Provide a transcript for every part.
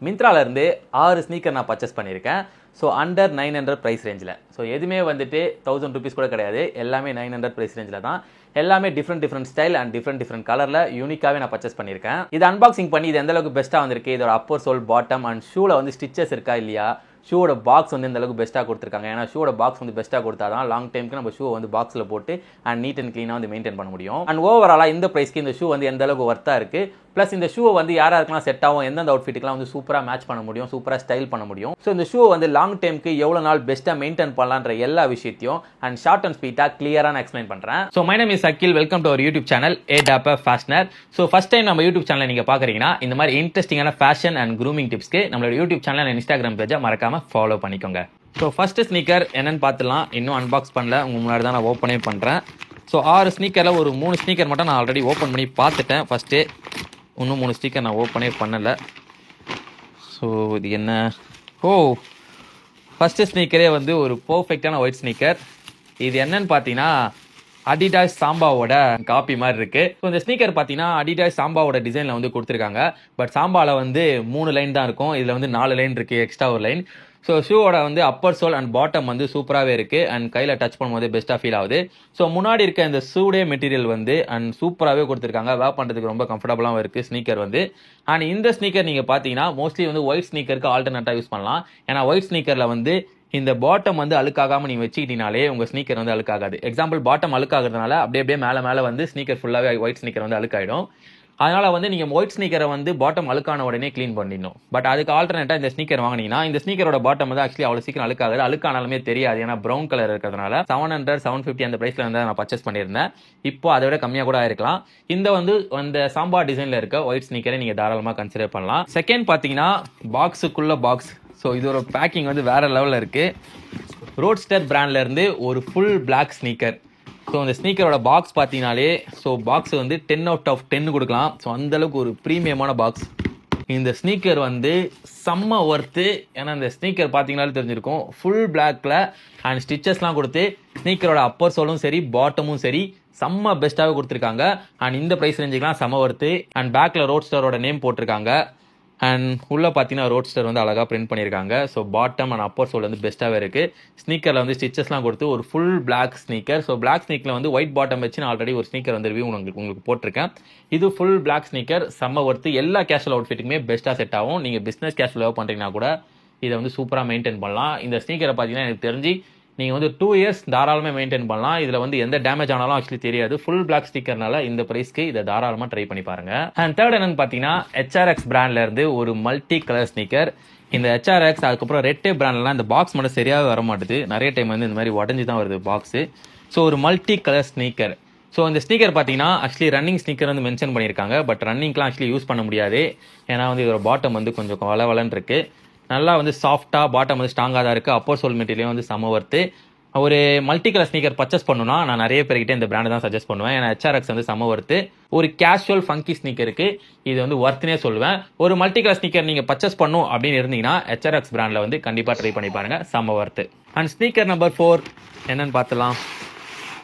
மிந்த்ராலேருந்து 6 sneaker நான் purchase பண்ணியிருக்கேன். So under 900 price ரேஞ்சில். ஸோ எதுவுமே வந்துட்டு 1000 ருபீஸ் கூட கிடையாது. எல்லாமே 900 ப்ரைஸ் ரேஞ்சில் தான். எல்லாமே டிஃப்ரெண்ட் ஸ்டைல் அண்ட் டிஃப்ரெண்ட் கலரில் யூனிக்காகவே நான் பர்ச்சேஸ் பண்ணியிருக்கேன். இது அன்பாக்சிங் பண்ணி இது எந்த அளவுக்கு பெஸ்ட்டாக வந்திருக்கு, இதோட அப்பர் சோல், பாட்டம் அண்ட் ஷூவில் வந்து ஸ்டிச்சஸ் இருக்கா இல்லையா, ஷூவோட பாக்ஸ் வந்து இந்த அளவுக்கு பெஸ்ட்டாக கொடுத்துருக்காங்க. ஏன்னா ஷூவோட பாக்ஸ் வந்து பெஸ்ட்டாக கொடுத்தா தான் லாங் டைமுக்கு நம்ம ஷூ வந்து பாக்ஸில் போட்டு அண்ட் நீட் அண்ட் க்ளீனாக வந்து மெயின்டைன் பண்ண முடியும். அண்ட் ஓவராலாக இந்த ப்ரைஸ்க்கு இந்த ஷூ வந்து எந்த அளவுக்கு ஒர்த்தாக இருக்குது, ப்ளஸ் இந்த ஷூவை வந்து யாருக்கெல்லாம் செட் ஆகும், எந்தெந்த அவுட்ஃபிட்டுக்கெல்லாம் வந்து சூப்பராக மேட்ச் பண்ண முடியும், சூப்பராக ஸ்டைல் பண்ண முடியும். ஸோ இந்த ஷூவை வந்து லாங் டைமுக்கு எவ்வளோ நாள் பெஸ்ட்டாக மெயின்டைன் பண்ணலான்ற எல்லா விஷயத்தையும் அண்ட் ஷார்ட் அண்ட் ஸ்வீட்டாக கிளியராக நான் எக்ஸ்பிளைன் பண்ணுறேன். So my name is Akhil. Welcome to our YouTube channel A-Dapper Fashioner. So first time நம்ம யூடியூப் சேனலை நீங்கள் பார்க்குறீங்கன்னா இந்த மாதிரி இன்ட்ரெஸ்டிங்கான ஃபேஷன் அண்ட் க்ரூமிங் டிப்ஸ்க்கு நம்மளோட யூடியூப் சேனல் அண்ட் இன்ஸ்டாகிராம் பேஜை மறக்காமல் ஃபாலோ பண்ணிக்கோங்க. ஸோ ஃபஸ்ட்டு ஸ்னீக்கர் என்னன்னு பார்த்துலாம். இன்னும் அன்பாக்ஸ் பண்ணல, உங்கள் முன்னாடி தான் நான் ஓப்பனே பண்ணுறேன். ஸோ 6 ஸ்னீக்கரில் ஒரு 3 ஸ்னீக்கர் மட்டும் நான் ஆல்ரெடி ஓப்பன் பண்ணி பார்த்துட்டேன் ஃபஸ்ட்டு. இன்னும் 3 ஸ்னீக்கர் நான் ஓப்பனே பண்ணலை. ஸோ இது என்ன, ஃபஸ்ட்டு ஸ்னீக்கரே வந்து ஒரு பர்ஃபெக்டான ஒயிட் ஸ்னீக்கர். இது என்னன்னு பார்த்தீங்கன்னா அடிடாஸ் சாம்பாவோட காப்பி மாதிரி இருக்கு. ஸோ இந்த ஸ்னீக்கர் பார்த்தீங்கன்னா அடிடாஸ் சாம்பாவோட டிசைனில் வந்து கொடுத்துருக்காங்க. பட் சாம்பாவில் வந்து 3 லைன் தான் இருக்கும், இதில் வந்து 4 லைன் இருக்கு, எக்ஸ்ட்ரா ஒரு லைன். ஸோ ஷூவோட வந்து அப்பர் சோல் அண்ட் பாட்டம் வந்து சூப்பராகவே இருக்கு அண்ட் கையில் டச் பண்ணும்போது பெஸ்ட்டாக ஃபீல் ஆகுது. ஸோ முன்னாடி இருக்க இந்த சூடே மெட்டீரியல் வந்து அண்ட் சூப்பராகவே கொடுத்துருக்காங்க. வேர் பண்ணுறதுக்கு ரொம்ப கம்ஃபர்டபுளாகவும் இருக்கு ஸ்னீக்கர் வந்து. அண்ட் இந்த ஸ்னீக்கர் நீங்கள் பார்த்தீங்கன்னா மோஸ்ட்லி வந்து ஒயிட் ஸ்னீக்கருக்கு ஆல்டர்னேட்டாக யூஸ் பண்ணலாம். ஏன்னா ஒயிட் ஸ்னீக்கரில் வந்து இந்த பாட்டம் வந்து அழுக்காகாம நீங்க வச்சுக்கிட்டீங்கனாலே உங்க ஸ்னீக்கர் வந்து அழுக்காகாது. எக்ஸாம்பிள் பாட்டம் அழுக்காகிறதுனால அப்படியே மேலே வந்து ஸ்னீக்கர் ஃபுல்லாகவே ஒயிட் ஸ்னீக்கர் வந்து அழுக்காயிடும். அதனால வந்து நீங்க ஒயிட் ஸ்னீக்கரை வந்து பாட்டம் அழுக்கான உடனே க்ளீன் பண்ணிடணும். பட் அதுக்கு ஆல்டர்னேட்டா இந்த ஸ்னீக்கர் வாங்கினீங்கன்னா இந்த ஸ்னீக்கரோட பாட்டம் வந்து ஆக்சுவலி அவ்வளோ சீக்கிரம் அழுக்காகுது, அழுக்கானாலுமே தெரியாது. ஏன்னா ப்ரௌன் கலர் இருக்கிறதுனால 700 750 அந்த பிரைஸ்ல வந்து நான் பர்ச்சேஸ் பண்ணியிருந்தேன். இப்போ அதை விட கம்மியாக கூட ஆயிருக்கலாம். இந்த வந்து அந்த சாம்பா டிசைன்ல இருக்க ஒயிட் ஸ்னீக்கரை நீங்க தாராளமாக கன்சிடர் பண்ணலாம். செகண்ட் பார்த்தீங்கன்னா பாக்ஸுக்குள்ள பாக்ஸ். ஸோ இதோட பேக்கிங் வந்து வேற லெவலில் இருக்கு. ரோட்ஸ்டர் பிராண்ட்ல இருந்து ஒரு ஃபுல் பிளாக் ஸ்னீக்கர். ஸோ இந்த ஸ்னீக்கரோட பாக்ஸ் பார்த்தீங்கனாலே ஸோ பாக்ஸ் வந்து 10 out of 10 கொடுக்கலாம். ஸோ அந்தளவுக்கு ஒரு ப்ரீமியமான பாக்ஸ். இந்த ஸ்னீக்கர் வந்து செம்ம ஒர்த்து. ஏன்னா இந்த ஸ்னீக்கர் பார்த்தீங்கனாலே தெரிஞ்சிருக்கும், ஃபுல் பிளாக்ல அண்ட் ஸ்டிச்சஸ்லாம் கொடுத்து ஸ்னீக்கரோட அப்பர் சோலும் சரி பாட்டமும் சரி செம்ம பெஸ்ட்டாகவே கொடுத்துருக்காங்க. அண்ட் இந்த ப்ரைஸ் ரேஞ்சுக்கெலாம் செம்ம ஒர்த்து. அண்ட் பேக்கில் ரோட்ஸ்டரோட நேம் போட்டிருக்காங்க. அண்ட் உள்ள பார்த்தீங்கன்னா ரோட்ஸ்டர் வந்து அழகாக பிரிண்ட் பண்ணியிருக்காங்க. So bottom and upper sole வந்து பெஸ்ட்டாகவே இருக்குது. ஸ்னீக்கரில் வந்து ஸ்டிச்சஸ்லாம் கொடுத்து ஒரு full black sneaker. So black ஸ்னீக்கரில் வந்து ஒயிட் பாட்டம் வச்சு நான் ஆல்ரெடி ஒரு ஸ்னீக்கர் வந்து ரிவ்யூ உங்களுக்கு போட்டிருக்கேன். இது ஃபுல் பிளாக் ஸ்னீக்கர் செம்ம ஒர்த்து. எல்லா கேஷுவல் அவுட்ஃபிட்டுக்குமே பெஸ்ட்டாக செட் ஆகும். நீங்கள் பிஸ்னஸ் கேஷுவல் லவ் பண்ணுறீங்கன்னா கூட இதை வந்து சூப்பராக மெயின்டைன் பண்ணலாம். இந்த ஸ்னீக்கரை பார்த்தீங்கன்னா எனக்கு தெரிஞ்சு நீங்கள் வந்து 2 years தாராளமாக மெயின்டைன் பண்ணலாம். இதில் வந்து எந்த டேமேஜ் ஆனாலும் ஆக்சுவலி தெரியாது. ஃபுல் பிளாக் ஸ்டிக்கர்னால இந்த ப்ரைஸ்க்கு இதை தாராளமாக ட்ரை பண்ணி பாருங்க. அண்ட் தேர்ட் என்னன்னு பார்த்தீங்கன்னா HRX பிராண்ட்ல இருந்து ஒரு மல்டி கலர் ஸ்னீக்கர். இந்த HRX அதுக்கப்புறம் ரெட் டேப் பிராண்ட்லாம் இந்த பாக்ஸ் மட்டும் சரியாக வர மாட்டுது. நிறைய டைம் வந்து இந்த மாதிரி உடஞ்சி தான் வருது பாக்ஸ். ஸோ ஒரு மல்டி கலர் ஸ்னீக்கர். ஸோ இந்த ஸ்னீக்கர் பார்த்தீங்கன்னா ஆக்சுவலி ரன்னிங் ஸ்னீக்கர் வந்து மென்ஷன் பண்ணியிருக்காங்க. பட் ரன்னிங்லாம் ஆக்சுவலி யூஸ் பண்ண முடியாது. ஏன்னா வந்து இதோட பாட்டம் வந்து கொஞ்சம் வளவலன்னு இருக்கு. நல்லா வந்து சாஃப்டாக பாட்டம் வந்து ஸ்ட்ராங்காக தான் இருக்குது. அப்பர் சோல் மெட்டீரியல் வந்து செம ஒர்த்து. ஒரு மல்டி கலர் ஸ்னீக்கர் பர்ச்சேஸ் பண்ணணும்னா நான் நிறைய பேர்கிட்ட இந்த பிராண்ட் தான் சஜஸ்ட் பண்ணுவேன். ஏன்னா HRX வந்து செம ஒர்த்து. ஒரு கேஷுவல் ஃபங்கி ஸ்னீக்கருக்கு இது வந்து ஒர்த்துனே சொல்லுவேன். ஒரு மல்டி கலர் ஸ்னீக்கர் நீங்கள் பர்ச்சேஸ் பண்ணும் அப்படின்னு இருந்தீங்கன்னா HRX பிராண்டில் வந்து கண்டிப்பாக ட்ரை பண்ணி பாருங்க, செம ஒர்த்து. அண்ட் ஸ்னீக்கர் நம்பர் 4 என்னன்னு பார்த்துலாம்.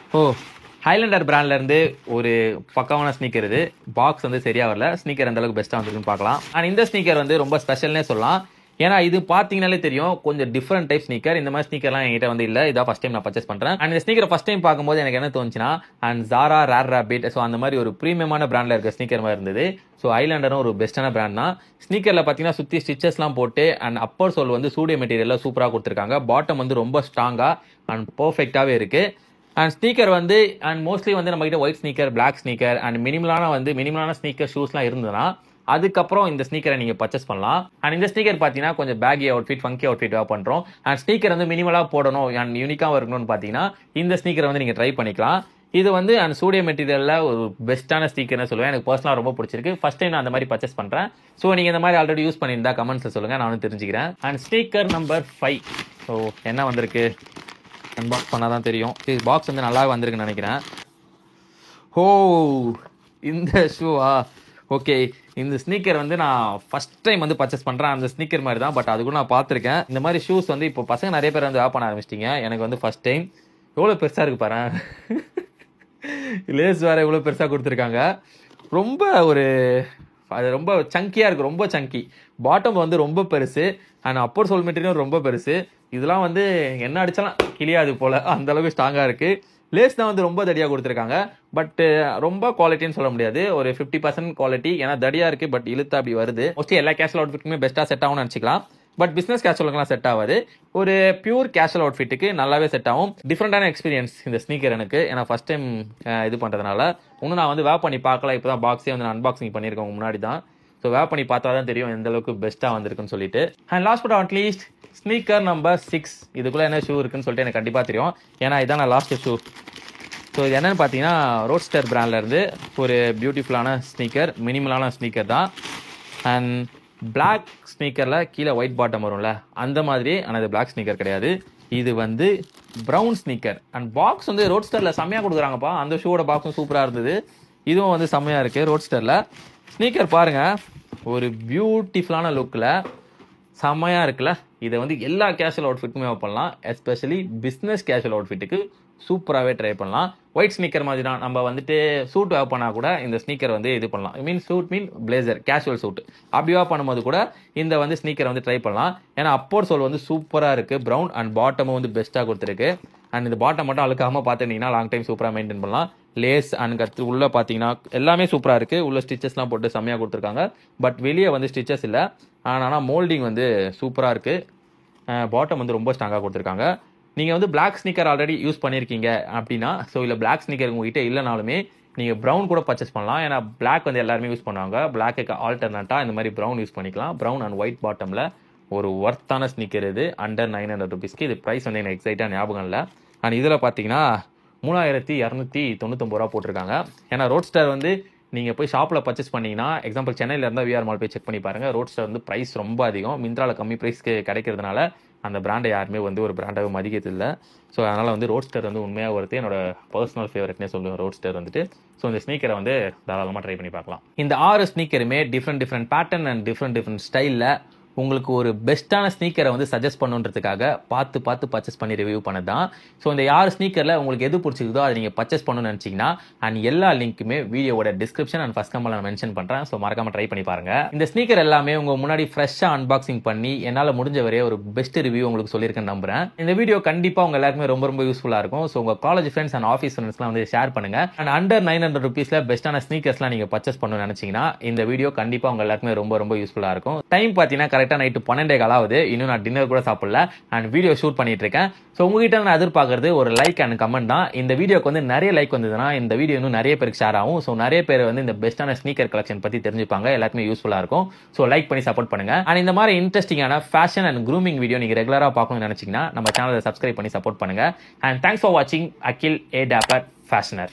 ஹைலண்டர் பிராண்ட்ல இருந்து ஒரு பக்கமான ஸ்னீக்கர். இது பாக்ஸ் வந்து சரியா வரல, ஸ்னீக்கர் அந்த அளவுக்கு பெஸ்ட்டாக வந்துருக்குன்னு பார்க்கலாம். அண்ட் இந்த ஸ்னீக்கர் வந்து ரொம்ப ஸ்பெஷல்னே சொல்லலாம். ஏன்னா இது பார்த்தீங்கனாலே தெரியும் கொஞ்சம் டிஃப்ரெண்ட் டைப் ஸ்னீக்கர். இந்த மாதிரி ஸ்னீக்கர்லாம் என்கிட்ட வந்து இல்லை. இதான் ஃபர்ஸ்ட் டைம் நான் பர்ச்சேஸ் பண்ணுறேன். அண்ட் இந்த ஸ்னீக்கர் ஃபர்ஸ்ட் டைம் பார்க்கும்போது எனக்கு என்ன தோணுச்சுன்னா and Zara, Rare Rabbit, so அந்த மாதிரி ஒரு ப்ரீமியமான பிராண்டில் இருக்க ஸ்னீக்கர் மாதிரி இருந்தது. ஸோ ஐலாண்டரும் ஒரு பெஸ்ட்டான பிராண்ட் தான். ஸ்னீக்கரில் பார்த்தீங்கன்னா சுற்றி ஸ்டிச்சஸ்லாம் போட்டு அண்ட் அப்பர் சோல் வந்து சூடிய மெட்டீரியலில் சூப்பராக கொடுத்துருக்காங்க. பாட்டம் வந்து ரொம்ப ஸ்ட்ராங்காக அண்ட் பர்ஃபெக்டாகவே இருக்குது. அண்ட் ஸ்னீக்கர் வந்து அண்ட் மோஸ்ட்லி வந்து நம்ம கிட்ட white sneaker, black sneaker and மினிமலான ஸ்னீக்கர் ஷூஸ்லாம் இருந்ததுன்னா அதுக்கப்புறம் இந்த ஸ்னீக்கரை நீங்கள் பர்ச்சேஸ் பண்ணலாம். அண்ட் இந்த ஸ்னீக்கர் பார்த்தீங்கன்னா கொஞ்சம் பேகி அவுட்ஃபிட், ஃபங்கி அவுட்ஃபிட் பண்ணுறோம். அண்ட் ஸ்னீக்கர் வந்து மினிமலாக போடணும் அண்ட் யூனிக்காக இருக்கணும்னு பார்த்தீங்கன்னா இந்த ஸ்னீக்கரை வந்து நீங்கள் ட்ரை பண்ணிக்கலாம். இது வந்து அண்ட் சூடிய மெட்டீரியலில் ஒரு பெஸ்ட்டான ஸ்னீக்கர்னு சொல்லுவேன். எனக்கு பர்சனலாக ரொம்ப பிடிச்சிருக்கு. ஃபர்ஸ்ட் டைம் நான் அந்த மாதிரி பர்ச்சேஸ் பண்ணுறேன். ஸோ நீங்கள் இந்த மாதிரி ஆல்ரெடி யூஸ் பண்ணியிருந்தா கமெண்ட்ஸில் சொல்லுங்கள், நானும் தெரிஞ்சுக்கிறேன். And sneaker number 5. ஸோ என்ன வந்திருக்கு அன்பாக்ஸ் பண்ணால் தான் தெரியும். பாக்ஸ் வந்து நல்லா வந்திருக்குன்னு நினைக்கிறேன். இந்த ஷூவா? ஓகே, இந்த ஸ்னீக்கர் வந்து நான் ஃபர்ஸ்ட் டைம் வந்து பர்ச்சேஸ் பண்ணுறேன். அந்த ஸ்னீக்கர் மாதிரி தான், பட் அது கூட நான் பார்த்துருக்கேன். இந்த மாதிரி ஷூஸ் வந்து இப்போ பசங்க நிறைய பேர் வந்து வேர் பண்ண ஆரம்பிச்சிட்டிங்க. எனக்கு வந்து ஃபர்ஸ்ட் டைம். எவ்வளோ பெருசாக இருக்கு பாரு, லேஸ் வேறு எவ்வளோ பெருசாக கொடுத்துருக்காங்க. ரொம்ப ஒரு அது ரொம்ப சங்கியாக இருக்குது, ரொம்ப சங்கி. பாட்டம் வந்து ரொம்ப பெருசு அண்ட் அப்பர் சோல் மெட்டீரியல் ரொம்ப பெருசு. இதெல்லாம் வந்து என்ன அடிச்சாலும் கிளியாது போல அந்த அளவுக்கு ஸ்ட்ராங்கா இருக்கு. லேஸ் தான் வந்து ரொம்ப தடியா கொடுத்துருக்காங்க. பட் ரொம்ப குவாலிட்டின்னு சொல்ல முடியாது. ஒரு 50% குவாலிட்டி. ஏன்னா தடியா இருக்கு பட் இழுத்தா அப்படி வருது. மோஸ்ட்லி எல்லா கேஷுவல் அவுட்ஃபிட்டுமே பெஸ்ட்டாக செட் ஆகும்னு நினச்சிக்கலாம். பட் பிசினஸ் கேஷுவலுக்குலாம் செட் ஆகாது. ஒரு பியூர் கேஷுவல் அவுட்ஃபிட்டுக்கு நல்லாவே செட் ஆகும். டிஃப்ரெண்டான எக்ஸ்பீரியன்ஸ் இந்த ஸ்னீக்கர் எனக்கு. ஏன்னா ஃபர்ஸ்ட் டைம் இது பண்ணுறதுனால இன்னும் நான் வந்து வேர் பண்ணி பார்க்கல. இப்போ தான் பாக்ஸே வந்து நான் அன்பாக்சிங் பண்ணியிருக்கேன் முன்னாடி தான். ஸோ வேர் பண்ணி பார்த்தா தான் தெரியும் எந்த அளவுக்கு பெஸ்ட்டாக வந்திருக்குன்னு சொல்லிட்டு. And last but not least sneaker number 6. இதுக்குள்ளே என்ன ஷூ இருக்குன்னு சொல்லிட்டு எனக்கு கண்டிப்பாக தெரியும். ஏன்னா இதான் நான் லாஸ்ட் ஷூ. ஸோ இது என்னென்னு பார்த்தீங்கன்னா ரோட்ஸ்டர் பிராண்ட்லேருந்து ஒரு பியூட்டிஃபுல்லான ஸ்னீக்கர், மினிமலான ஸ்னீக்கர் தான். அண்ட் பிளாக் ஸ்னீக்கரில் கீழே ஒயிட் பாட்டம் வரும்ல அந்த மாதிரி. ஆனால் இது பிளாக் ஸ்னீக்கர் கிடையாது. இது வந்து ப்ரௌன் ஸ்னீக்கர். அண்ட் பாக்ஸ் வந்து ரோட்ஸ்டரில் செம்மையாக கொடுக்குறாங்கப்பா. அந்த ஷூவோட பாக்ஸும் சூப்பராக இருந்தது. இதுவும் வந்து செம்மையாக இருக்குது ரோட்ஸ்டரில். ஸ்னீக்கர் பாருங்கள், ஒரு பியூட்டிஃபுல்லான லுக்கில் செம்மையாக இருக்குல்ல. இதை வந்து எல்லா கேஷுவல் அவுட்ஃபிட்டுமே பண்ணலாம். எஸ்பெஷலி பிஸ்னஸ் கேஷுவல் அவுட்ஃபிட்டுக்கு சூப்பராகவே ட்ரை பண்ணலாம். ஒயிட் ஸ்னீக்கர் மாதிரி தான். நம்ம வந்துட்டு சூட் வேர் பண்ணால் கூட இந்த ஸ்னீக்கர் வந்து இது பண்ணலாம். Suit blazer blazer casual suit அப்படி வேர் பண்ணும்போது கூட இந்த வந்து ஸ்னீக்கரை வந்து ட்ரை பண்ணலாம். ஏன்னா அப்போர் சோல் வந்து சூப்பராக இருக்குது. ப்ரௌன் அண்ட் பாட்டமும் வந்து பெஸ்ட்டாக கொடுத்துருக்கு. அண்ட் இந்த பாட்டம் மட்டும் அழுக்காமல் பார்த்துட்டிங்கன்னா லாங் டைம் சூப்பராக மெயின்டைன் பண்ணலாம். லேஸ் அண்ட் கற்று உள்ளே பார்த்தீங்கன்னா எல்லாமே சூப்பராக இருக்குது. உள்ள ஸ்டிச்சஸ்லாம் போட்டு செம்மையாக கொடுத்துருக்காங்க. பட் வெளியே வந்து ஸ்டிச்சஸ் இல்லை. ஆனால் மோல்டிங் வந்து சூப்பராக இருக்குது. பாட்டம் வந்து ரொம்ப ஸ்ட்ராங்காக கொடுத்துருக்காங்க. நீங்கள் வந்து பிளாக் ஸ்னீக்கர் ஆல்ரெடி யூஸ் பண்ணியிருக்கீங்க அப்படின்னா, ஸோ இல்லை பிளாக் ஸ்னீக்கர் உங்ககிட்ட இல்லைனாலுமே நீங்கள் ப்ரௌன் கூட பர்ச்சேஸ் பண்ணலாம். ஏன்னா பிளாக் வந்து எல்லாருமே யூஸ் பண்ணுவாங்க. பிளாக்கு ஆல்டர்னேட்டாக இந்த மாதிரி ப்ரௌன் யூஸ் பண்ணிக்கலாம். ப்ரௌன் அண்ட் ஒயிட் பாட்டமில் ஒரு ஒர்த்தான ஸ்னீக்கர் இது. அண்டர் 900 rupeesக்கு. இது ப்ரைஸ் வந்து எனக்கு எக்ஸைட்டாக ஞாபகம் இல்லை. அண்ட் இதில் பார்த்தீங்கன்னா 3299 ரூபா போட்டிருக்காங்க. ஏன்னா ரோட்ஸ்டர் வந்து நீங்கள் போய் ஷாப்பில் பர்ச்சேஸ் பண்ணிங்கன்னா, எக்ஸாம்பிள் சென்னையில் இருந்தால் விஆர் மால் போய் செக் பண்ணி பாருங்கள். ரோட்ஸ்டர் வந்து ப்ரைஸ் ரொம்ப அதிகம். மிந்த்ராவில் கம்மி ப்ரைஸ்க்கு கிடைக்கிறதுனால அந்த பிராண்டை யாருமே வந்து ஒரு பிராண்டாகவே மதிக்கிறதில்லை. ஸோ அதனால் வந்து ரோட்ஸ்டர் வந்து உண்மையாக ஒருத்தர் என்னோட பர்சனல் ஃபேவரட்னே சொல்லுவேன் ரோட்ஸ்டர் வந்துட்டு. ஸோ இந்த ஸ்னீக்கரை வந்து தாராளமாக ட்ரை பண்ணி பார்க்கலாம். இந்த 6 ஸ்னீக்கருமே டிஃப்ரெண்ட் பேட்டர்ன் அண்ட் டிஃப்ரெண்ட் ஸ்டைலில் உங்களுக்கு ஒரு பெஸ்ட்டான ஸ்னீக்கரை வந்து சஜஸ்ட் பண்ணுன்றதுக்காக பார்த்து பர்ச்சேஸ் பண்ணி ரிவ்யூ பண்ணது தான். ஸோ இந்த 6 ஸ்னீக்கரில் உங்களுக்கு எது பிடிச்சிருக்குதோ அதை நீங்கள் பர்ச்சேஸ் பண்ணணும்னு நினச்சிங்கன்னா அண்ட் எல்லா லிங்க்குமே வீடியோட டிஸ்கிரிப்ஷன் அண்ட் ஃபர்ஸ்ட் கமெண்ட்ல நான் மென்ஷன் பண்ணுறேன். ஸோ மறக்காம ட்ரை பண்ணி பாருங்க. இந்த ஸ்னீக்கர் எல்லாமே உங்கள் முன்னாடி ஃப்ரெஷ்ஷாக அன்பாக்சிங் பண்ணி என்னால் முடிஞ்ச வரையே ஒரு பெஸ்ட் ரிவ்யூ உங்களுக்கு சொல்லியிருக்கேன்னு நம்புறேன். இந்த வீடியோ கண்டிப்பாக உங்கள் எல்லாருக்குமே ரொம்ப யூஸ்ஃபுல்லாக இருக்கும். ஸோ உங்கள் காலேஜ் ஃப்ரெண்ட்ஸ் அண்ட் ஆஃபீஸ் ஃப்ரெண்ட்ஸ்லாம் வந்து ஷேர் பண்ணுங்க. அண்ட் அண்டர் 900 rupeesல பெஸ்ட்டான ஸ்னீக்கர்ஸ்லாம் நீங்கள் பர்ச்சேஸ் பண்ணணும்னு நினச்சிங்கன்னா இந்த வீடியோ கண்டிப்பாக உங்கள் எல்லாருக்குமே ரொம்ப யூஸ்ஃபுல்லாக இருக்கும். டைம் பார்த்தீங்கன்னா கரெக்டாக நைட்டு 12 ஆகுது. இன்னும் நான் டின்னர் கூட சாப்பிடல அண்ட் வீடியோ ஷூட் பண்ணிட்டு இருக்கேன். ஸோ உங்ககிட்ட நான் எதிர்பார்க்கறது ஒரு லைக் அண்ட் கமெண்ட் தான். இந்த வீடியோக்கு வந்து நிறைய லைக் வந்ததுன்னா இந்த வீடியோ இன்னும் நிறைய பேருக்கு ஷேர் ஆகும். ஸோ நிறைய பேர் வந்து இந்த பெஸ்ட்டான ஸ்னீக்கர் கலெக்ஷன் பற்றி தெரிஞ்சுப்பாங்க. எல்லாருக்குமே யூஸ்ஃபுல்லாக இருக்கும். ஸோ லைக் பண்ணி சப்போர்ட் பண்ணுங்க. அண்ட் இந்த மாதிரி இன்ட்ரெஸ்டிங்கான ஃபேஷன் அண்ட் க்ரூமிங் வீடியோ நீங்கள் ரெகுலராக பார்க்கணும்னு நினைச்சீங்கன்னா நம்ம சேனலை சப்ஸ்கிரைப் பண்ணி சப்போர்ட் பண்ணுங்க. அண்ட் தேங்க்ஸ் ஃபார் வாட்சிங். அகில் ஏ டேப்பர் ஃபேஷனர்.